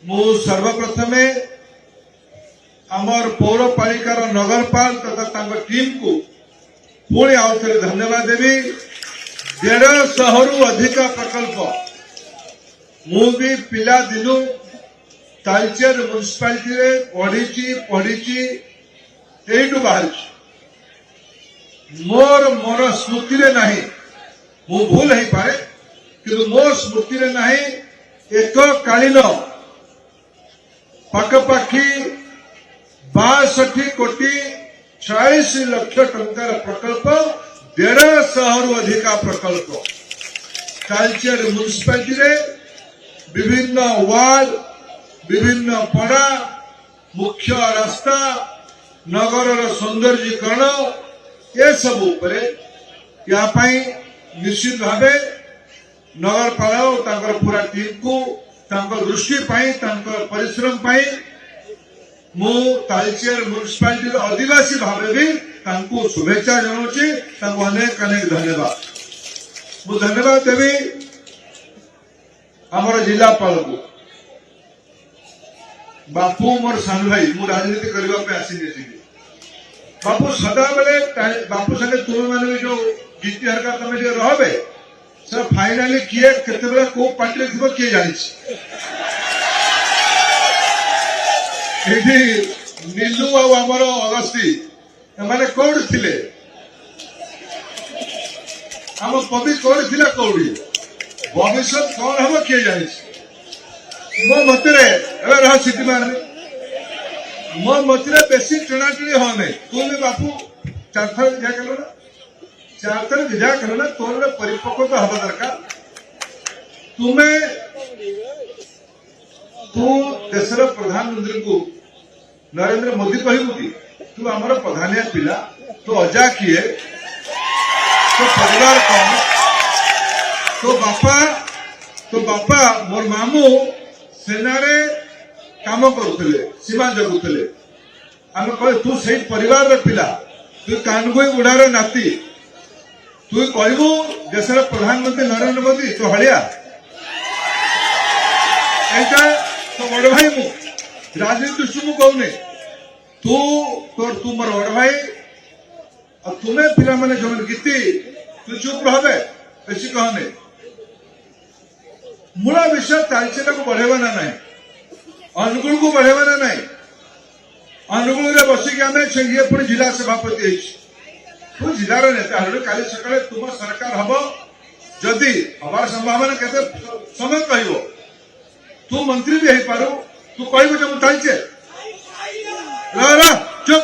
मु सर्वप्रथमे आमर पौरपालिकार नगरपाल तथा टीम को पुणी आउ थे धन्यवाद देवी। 150 अधिक प्रकल्प मु भी पिला दिनु तालचेर म्युनिसिपालिटी रे पढ़ी एटू बाहर मोर मोर स्मृति रे नहीं मु भूल है पारे कि मोर स्मृति रे नहीं एक कालीन पाखपाखी 62 कोटी 40 लक्ष टंकार प्रकल्प 150 अधिक प्रकल्प तालचेर म्युनिसिपालिटी रे विभिन्न वार्ड विभिन्न पड़ा मुख्य रास्ता नगर सौंदर्यीकरण ये सब उपरे या पाई निश्चित भावे नगरपाल पूरा टीम को दृष्टि पाई परिश्रम पाई मु तालचेर म्युनिसिपालिटी आदिवासी भाव भी शुभेच्छा जनाऊँगी अनेक अनेक धन्यवाद। मु धन्यवाद देवी आमर जिलापाल को बापू मोर सान भाई मु राजनीति करने आसी बापू सदा बेले बापू संगे तुम मैंने जो गीति हरका तुम रहे सर फाइनाली किए केते को पार्टी थी किए जानी नीलू आमर अगस्ती मैंने कौड़ थिले आम कवि कौड़ थिला कौड़ी भविष्य कौन हम किए जानी मो मतरे रह सीटी मारने मो मतरे बेसी टणाटणी होने तुम बापू 4 थर विदा कल ना 4 थर विदा कल ना तोर परिपक्वता हवा दरकार तुम्हें तू देशर प्रधानमंत्री को नरेंद्र मोदी कहबू कि तू आमर प्रधानिया पिला तो अजा किए तो परिवार कौन तो बापा मोर मामू सेनारे काम करुले सीमा जगुले आम कह तू से परिवार पिला तू कानगुई बुढ़ार नाती तू कहबू देशर प्रधानमंत्री नरेंद्र मोदी तो हलिया ऐसा तो बड़ भाई मु राजनीति दृष्टि कहूने तू मोर बड़ भाई तुम्हें पिला मैंने जो गीति तू चुप रहे बेसी कहने मूल विषय तालचेर को बढ़ेवा ना नहीं अनुगुण को बढ़ेवा ना नहीं अनुगुण बसिक आम ये पुणी जिला सभापति तू जिलार नेता काली सकाଳେ तुम सरकार हम जदि हबार संभावना केते समय कह तू मंत्री भी पारू तू कह जो तालचेर चुप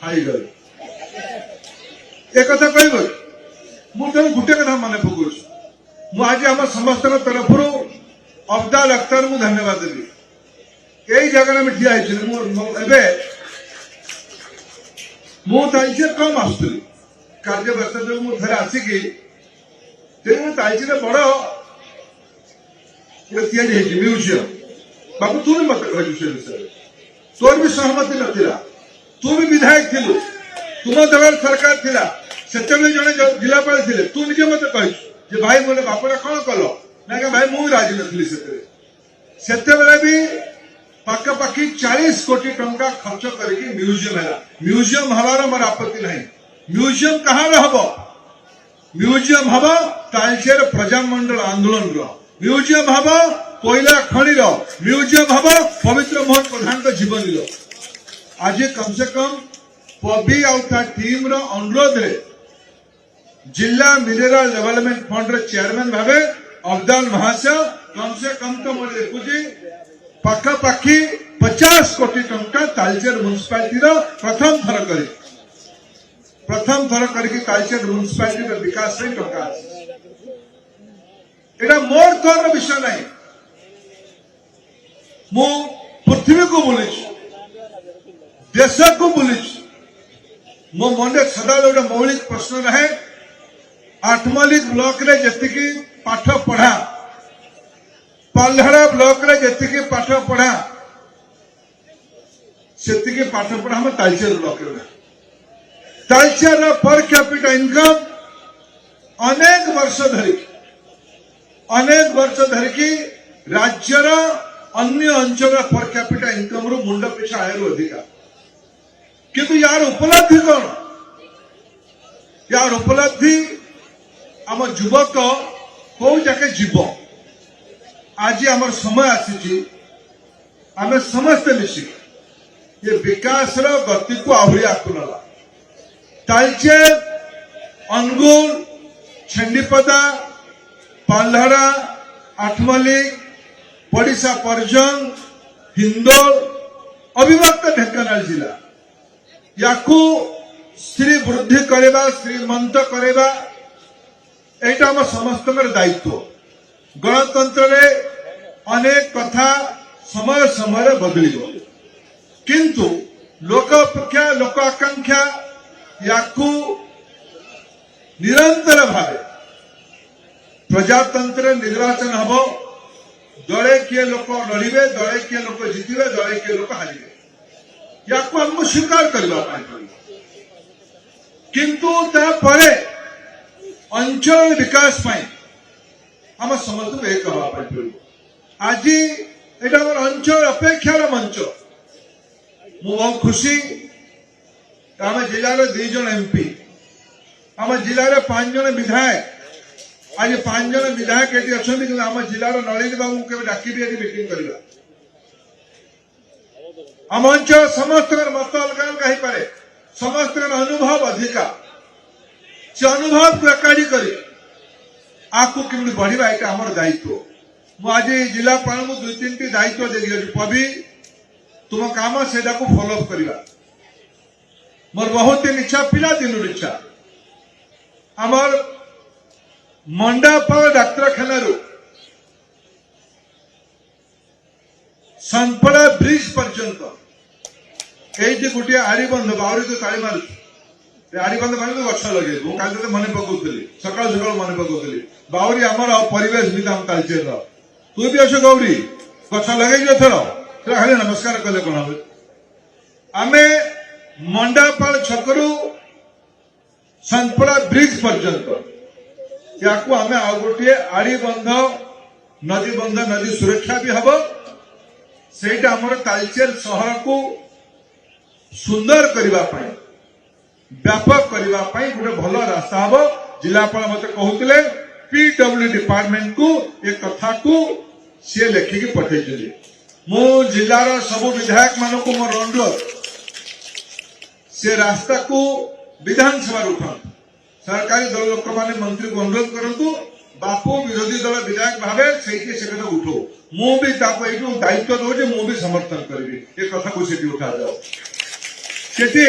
हाई गल एक कथा कह मुझे गोटे कथा मन पकड़ मुझे आम समस्त तरफ अब्दाल अख्तर मु धन्यवाद देवी यही जगह में ठिया तालचेर कम आसुली कार्य व्यस्त जो मुझे आसिकी तालचेर बड़ म्यूजियम बाबू तू भी मत कह विषय तोर भी सहमति नथिला तू भी विधायक थिलु तुम दल सरकार थिला सेतबे जने जिलापाल थिले तू निजे मत कह भाई मोले बापरा कौन कल ना भाई मुझे राजी नी से भी पाखापाखि 40 कोटी टंका खर्च करके म्यूजियम हमारा मोर आपत्ति नहीं म्यूजियम कहाँ हम म्यूजियम हम तालचेर प्रजामंडल आंदोलन म्यूजियम हम कोयला खनि म्यूजियम हम पवित्र मोहन प्रधान जीवन आज कम से कम पबी आ टीम अनुरोध जिला मिनेराल डेवलपमेंट फंड चेयरमैन भावे अब्दाल महाशय कम से कम तो मैं देखुची पाखापाखि 50 कोटी टंका तालचेर म्युनिसिपालिटी प्रथम थर करके तालचेर म्युनिसिपालिटी विकास टंका एटा मोर तौर विषय नहीं मु पृथ्वी को बुली देश को बुली मो मन सदा गोटे मौलिक प्रश्न रहे आठमल्लिक ब्लॉक रे जतिकी पाठ पढ़ा पाल्हाड़ा ब्लॉक रे जतिकी पाठ पढ़ा सेतिकी पाठ पढ़ा हम तालचेर ब्लॉक रे तालचेर पर कैपिटा इनकम अनेक वर्ष धरिकी राज्यर अन्य अंचल पर कैपिटा इनकम रु मुंड पिछा आय रु अधिका किंतु यार उपलब्धि कौन यार उपलब्धि आम युवक कौ जाके जीव आज आम समय आसी आम समस्ते मिसिक ये विकास गति को आहरी आगु नला तालचेर अनुगुल छेंडीपदा पाल्हारा आठमल्लिक पड़िशा परजंग हिंदोल अविभक्त ढेंकानाल जिला याकू श्री वृद्धि करवा श्रीमंत करवा एटा आम समस्त दायित्व गणतंत्र रे अनेक कथा समय समय बदल किंतु लोक अपेक्षा लोक आकांक्षा याकू निरंतर भावे प्रजातंत्र निर्वाचन हम दले किए लोक लड़े दले किए लोक जितबे दले किए लोक हारे याकू हमको स्वीकार करने किंतु तापरे अंचल विकास आम समस्त एक हवा पड़ो आज एटा अंचल अपेक्षार मंच मु बहुत खुशी आम जिलार 2 जन एमपी आम जिलार 5 जन विधायक आज 5 जन विधायक ये अच्छा कि आम जिलार नलिन बाबू के डाकिबी आज मीटिंग करवा आम अंचल समस्त मत अलग अलग हो पाए समस्त अनुभव अधिका से अनुभव को एकाठी कर आपको केमती बढ़िया यहाँ आम दायित्व मुझे जिलापाल को 2-3 टी दायित्व दे पवी तुम काम से फॉलो अप करवा मोर बहुत दिन इच्छा पिला दिन इच्छा आमर मंडापाल डाक्तरखाना संपड़ा ब्रिज पर्यंत ये गोटे आड़बंध बाहरी तो ताली मार आड़बंध मान गछ लगे कल मन पकाउली सका सका मन पकाउली बाहरी आमर परिवेश विधान तालचेर तू भी अच्छे गौरी गछ लगे थर खाली नमस्कार कले कौन हम आमे मंडापाल छकरू संपड़ा ब्रिज पर्यंत या आमे आ गोटे आड़बंध नदी सुरक्षा भी हम सेटा आमर तालचेर सहर को सुंदर करने व्यापक करने गोटे भल रास्ता हम जिलापाल मत कहते पीडब्ल्यू डिपार्टमेंट को एक कथा को सी लेखिकी पठे मु जिलार सबु विधायक मान को मोर अनुरोध से रास्ता को विधानसभा उठा सरकारी दल लोक मैंने मंत्री को अनुरोध करूँ बापू विरोधी दल विधायक भावे से कथा उठो मु भी दायित्व दौर मु भी समर्थन करी ए कथा को सीटी उठा जाओ से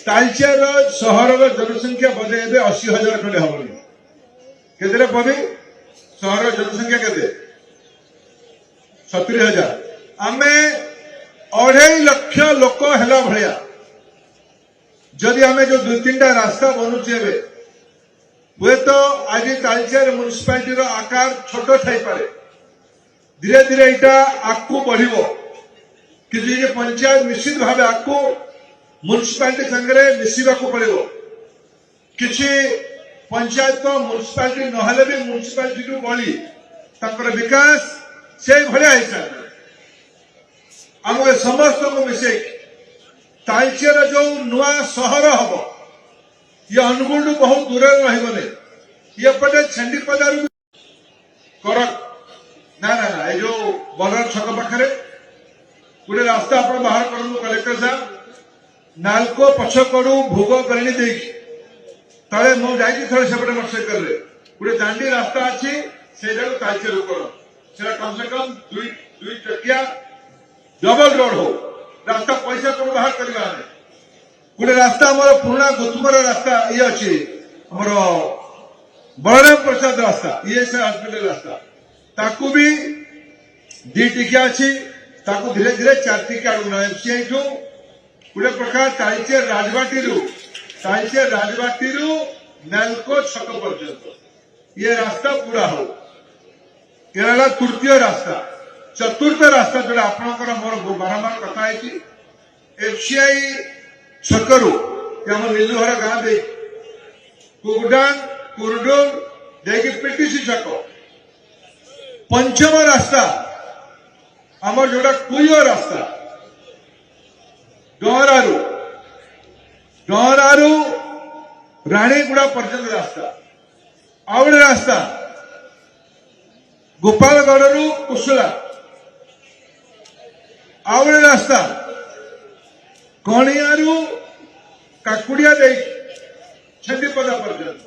तालचेर सहर जनसंख्या बोधे 80,000 खंडे हम के पवी सहर जनसंख्या के 70,000 आमे 2.5 लाख लोक है भाया जदि आमे जो 2-3 टा रास्ता बनुचे हुए तो आज तालचेर म्युनिसिपालिटी आकार छोट थाई पारे धीरे धीरे यहाँ आगू बढ़ो कि पंचायत निश्चित भाव आगू म्युनिसिपालिटी संगे मिसवा पड़ो किसी पंचायत म्युनिसिपालिटी नहले भी म्युनिसिपालिटी बड़ी तर विकास से भाया हिसाब आम समस्त को मिसे तालचेर जो नुआ सहर हम ये अनुगुल बहुत दूर रही ये पटे छेंडीपदा करक ना ना ना ये जो बलर छक पाखे गोटे रास्ता आप बाहर करूँ कलेक्टर साहब नालको पछकड़ू भोग बेणी दे तले मुझे सेपटे मोटरसाइकेल गोटे दांडी रास्ता अच्छी से तालचेर कर कम से कम 2 चकिया डबल रोड हो रास्ता पैसा कौन बाहर करवा गोटे रास्ता आम पुराना गुतमर रास्ता ये अच्छी आमर बलराम प्रसाद रास्ता ईएसआई हॉस्पिटल रास्ता ताकू भी 2 टिकिया अच्छी ताकू धीरे धीरे 4 टिकिया एमसीआई ठू गोटे प्रकार तालचेर राजबाटी नालको छक पर्यंत ये रास्ता पूरा हो ये तृतीय रास्ता चतुर्थ रास्ता जो आपंकर मोर बारंबार कथा एफसीआई छकरू नीलुहर गाँ दे कुगडान कुरडोल देखिए पीटीसी छक पंचम रास्ता आमर जोड़ा कुयो रास्ता डहरारू राणीगुड़ा पर्यंत रास्ता आवड़े रास्ता गोपालगढ़ कुशला आवड़े रास्ता कणियारू काकुड़िया दे छंडीपदा पर्यंत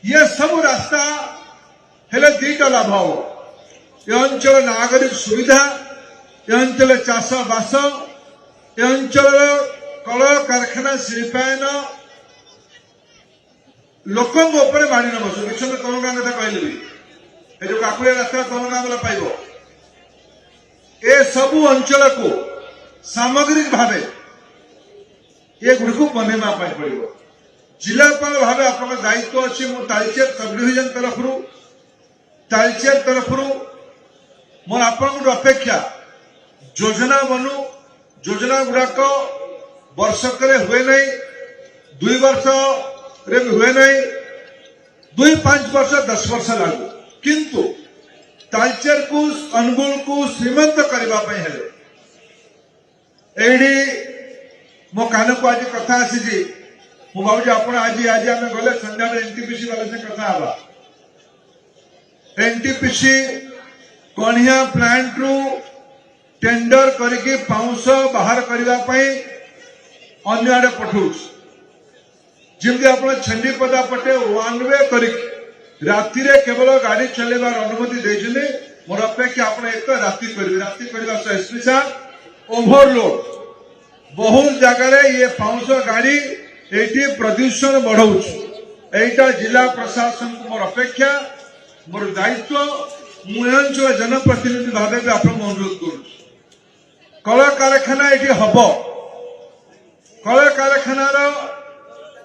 ये सब रास्ता हेले दीटा लाभ हो ये अंचल नागरिक सुविधा ये अंचल चाष बास ये अंचल कल कारखाना शिल्पायन लोकों माड़ी न बसु विषय कौन गाँ कथा कहली ये जो काकुड़िया रास्ता कौन गाँ वाला पाइब ए सबु अंचल को सामग्रिक भावे ये गुड़ को बनवा पड़ो जिलापाल भाव आप दायित्व अच्छी तालचेर सब डिविजन तरफ मोर आप अपेक्षा योजना बनू योजना गुड़ाक वर्षक हुए नहीं 2 वर्ष रे भी हुए नहीं 2-5 वर्ष 10 वर्ष लागू किंतु तालचेर को अनुगुल को श्रीमंत करने एडी मो कान को आज कथा आसी मुझे आप आज आज आम गले संध्या एनटीपीसी वाले से कथा हवा एनटीपीसी कणिया प्लांट रु टेंडर करके पाउंस बाहर करने अन्य आड़े पठाऊ जमी आप छंडीपदा पटे वन वे कर राति केवल गाड़ी चलेबार अनुमति देते मोर अपेक्षा आप एक राति करने स्पेशल ओभरलोड बहुत जगार ये पाउंस गाड़ी ये प्रदूषण बढ़ाऊ एटा जिला प्रशासन को मोर अपेक्षा मोर दायित्व मुझे जनप्रतिनिधि भाव भी आप अनुरोध करुँ कल कारखाना ये हम कल कारखानार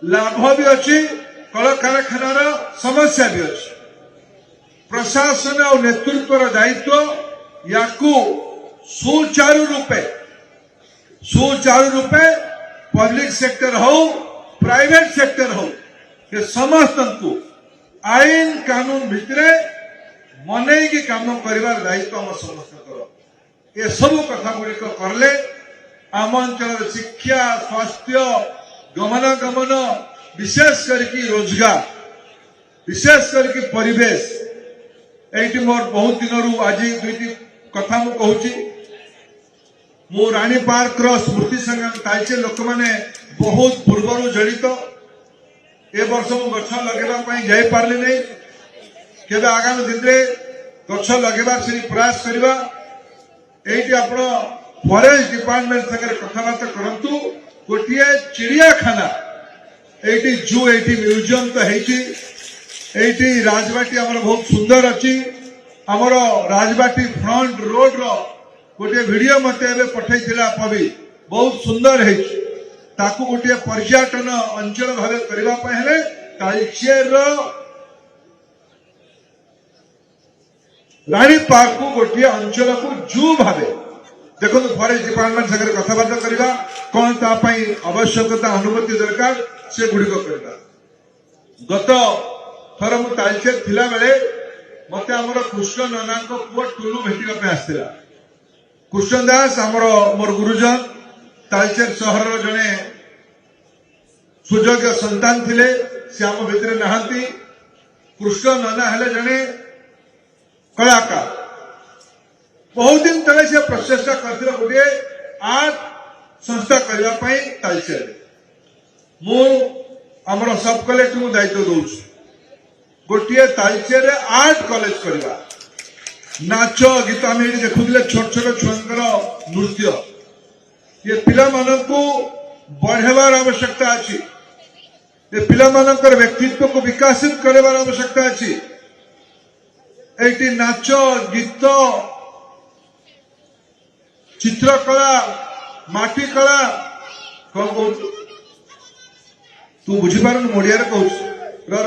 लाभ भी अच्छी कल कारखानार समस्या भी अच्छी प्रशासन और नेतृत्व दायित्व या सुचारू रूपे पब्लिक सेक्टर हो प्राइवेट सेक्टर हो ये समस्त को आईन कानून भितर मन की काम कर दायित्व आम समस्त ये सब कथा गुड़िक करले आम अंचल शिक्षा स्वास्थ्य गमनागमन विशेष करके रोजगार विशेष करके परिवेश ये मोर बहुत दिन रू आज 2टी कथा मु कहूची मु रानी पार्क स्मृति संग्राम तालचेर लोक मैंने बहुत पूर्व जड़ित ए वर्ष मु गछ लगे जाई पारली नहीं केबे आगामी दिन में गछ लगे से प्रयास करवा ये आप फॉरेस्ट डिपार्टमेंट सागर कथबार्ता करंतु गोटे चिड़ियाखाना ये जू ये म्यूजियम तो है राजबाटी आमर बहुत सुंदर अच्छी आमर राजबाटी फ्रंट रोड रो गोटे वीडियो मत पठे पवि बहुत सुंदर है ताकू गोटे पर्यटन अंचल भाव करने तालचेर रानी पार्क को गोटे अंचल को जू भाव देखो फॉरेस्ट डिपार्टमेंट सागर कथबार्ता करवा कौन तापाई आवश्यकता अनुमति दरकार से गुड़िक करवा गत थर मु तालचेर थिला बेले मते हमर कृष्ण नना को पुआ टुलू भेटिबा पे आस्तिला कृष्ण दास हमर मोर गुरुजन तालचेर शहर जने सुयोग्य संतान थिले से आम भितर नहांती कृष्ण नना हेले जने कलाकार बहुत दिन तले से प्रचेषा करथिले गोटे आर्ट संस्था करने तालचेर मु आमर सब कलेक्टर मु दायित्व दौर गोटे तालचेर आर्ट कॉलेज करवा नाच गीत आम ये देखुले छोट छोट छुआंकर नृत्य ये पिला मानकु बढ़ेबार आवश्यकता अच्छी ये पिला मानकर व्यक्तित्व को विकसित करबार आवश्यकता अच्छी एटी नाच गीत चित्रकला माटी कला कौन कहू तू बुझीपार ओडिया कहूँ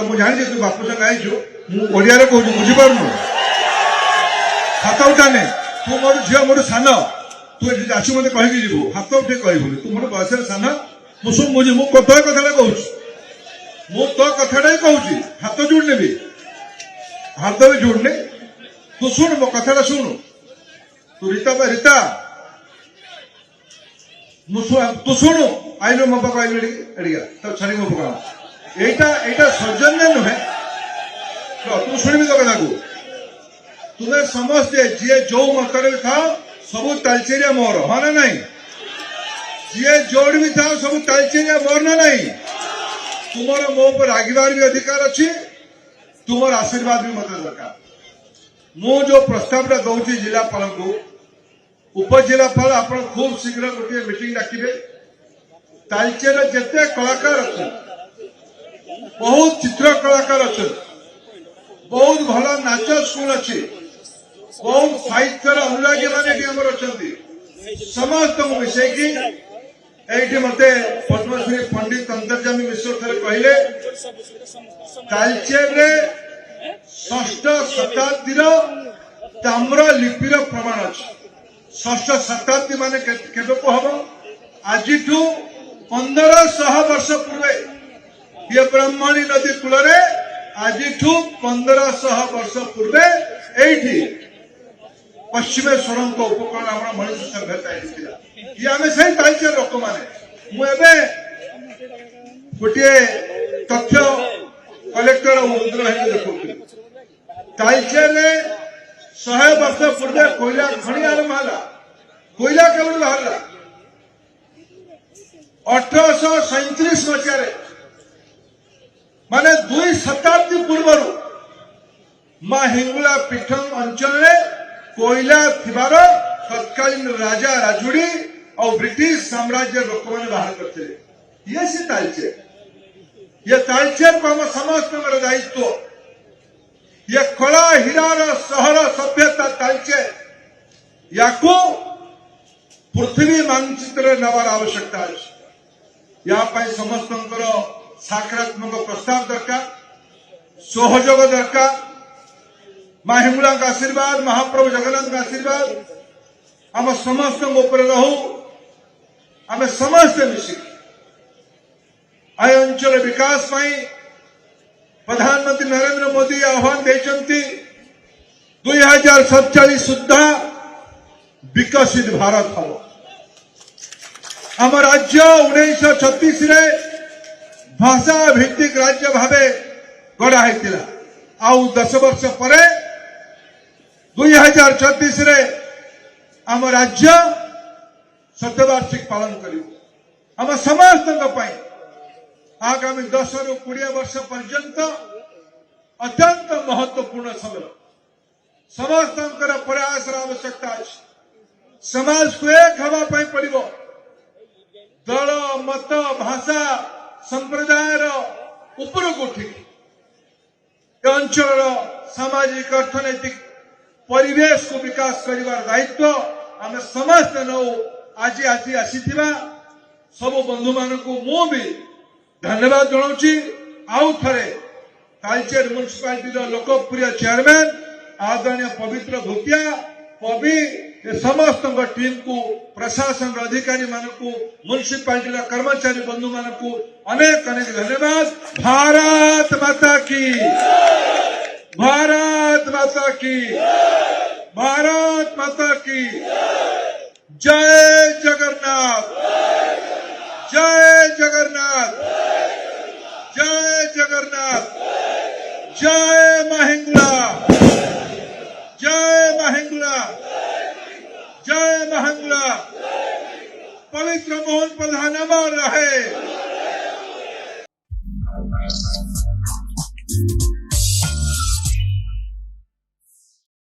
मुझे जानी तू बापू संग आई ओडिया कहूँ बुझीपार हाथ उठाने तू मोर झील मोर सान तू आसू मत कहीकि जीवु हाथ उठे कहबू तू मोर बयस सान मुझे मुझे कथा कहूँ मु तो कथाटा ही कहूँ हाथ जोड़ने हाथ भी जोड़ने तू शुण मो कथा शुणु तू रीता तू शुणु आईलु मो पाक आईलु एडिगा तब छाड़ी मो पका एटा सौजन्य नुहे तू शुणिबि तो कथा को तुम्हें समस्ते जी जो मतरे था सब तालचेरिया मोर हाँ ना नहीं जी जोड़ भी था सब तालचेरिया मोर ना नहीं तुमर मो पर रागिबार भी अधिकार अच्छी तुमर आशीर्वाद भी मत दरकार मु जो प्रस्ताव दौची जिलापाल को उपजिलापाल आप खूब शीघ्र गोटे मीटिंग डाकिबे तालचेर जिते कलाकार अच्छा बहुत चित्र कलाकार अच्छा बहुत भल नाच स्कूल अच्छी बहुत साहित्यर अनुरागी मैंने अच्छा समस्त मिसेकी एठी मते पद्मश्री पंडित अंतर्जामी मिश्र थे कहले तालचेर षष्ठ शताब्दी ताम्र लिपिर प्रमाण अच्छे षष्ठ शताब्दी मान केबे को हम आज 1500 वर्ष पूर्वे ये ब्रह्मणी नदी कूल आज 1500 वर्ष पूर्वे एठी पश्चिमेश्वर उपकरण आम मनीष सभ्यता ये आम से तालचेर लोक मैंने मुझे गोटे तथ्य कलेक्टर रुद्र भाई देखुली तालचेर 100 वर्ष पूर्वे कोयला खଣି आरंभ है कोयला केवल बाहर 1837 मसीह माने 2 शताब्दी पूर्व मां हिंगुला पीठम अंचल कोयला थिबार तत्कालीन राजा राजुड़ी और ब्रिटिश साम्राज्य लोक मैंने बाहर करते ये सी तालचेर ये तालचेर को हम समस्त दायित्व ये कला हीरार सहर सभ्यता तालचेर या पृथ्वी मानचित्र नवार आवश्यकता अच्छे या समस्त सकारात्मक प्रस्ताव दरकार सहयोग दरकार मां हिंगुला का आशीर्वाद महाप्रभु जगन्नाथ का आशीर्वाद आम समस्त रहू आम समस्त मिसिक अंचल विकास प्रधानमंत्री नरेंद्र मोदी आह्वान देते 2047 सुधा विकसित भारत हम आम राज्य 1936 भाषा भित्तिक राज्य भावे गढ़ा आउ 10 वर्ष पर 2036 आम राज्य शतवार्षिक पालन कर समस्त आगामी 10 ରୁ 20 वर्ष पर्यंत अत्यंत महत्वपूर्ण समय समस्त प्रयास आवश्यकता अच्छी समाज को एक हवाई पड़ो दल मत भाषा संप्रदायर ऊपर को उठिक अंचल सामाजिक अर्थनैतिक परिवेश को विकास कर दायित्व आम समस्त नौ आज आसी सब बंधु मान को मु भी धन्यवाद जनाऊँगी आउ थे तालचेर म्युनिसिपालिटी लोकप्रिय चेयरमैन आदरणीय पवित्र धोतिया कवि समस्त टीम को प्रशासन अधिकारी मान को म्युनिसिपालिटी कर्मचारी बंधु मान को अनेक अनेक धन्यवाद। भारत माता की भारत माता की भारत माता की जय जगन्नाथ जय जगन्नाथ जय जगन्नाथ जय महिंगुला जय महिंगुला जय महिंगुला पवित्र मोहन प्रधान अमर रहे।